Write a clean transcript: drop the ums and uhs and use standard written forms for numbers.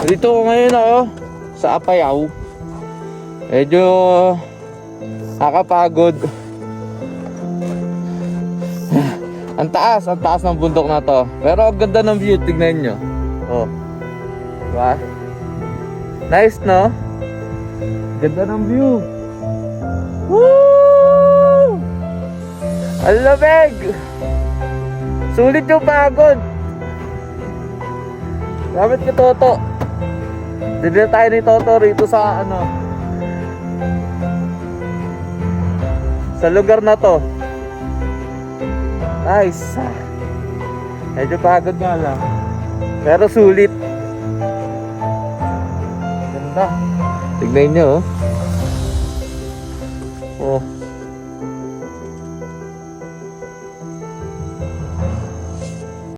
Dito ko ngayon sa Apayao. Medyo nakakapagod. Ang taas ng bundok na to. Pero ang ganda ng view, tignan nyo. Oh. Diba? Nice, no? Ganda ng view. Woo! Ang lamig! Sulit yung pagod. Gamit ko Toto. Dito tayo ni Toto rito sa sa lugar na to. Nice. Medyo pagod nga lang. Pero sulit. Ganda. Tignan nyo. Oh.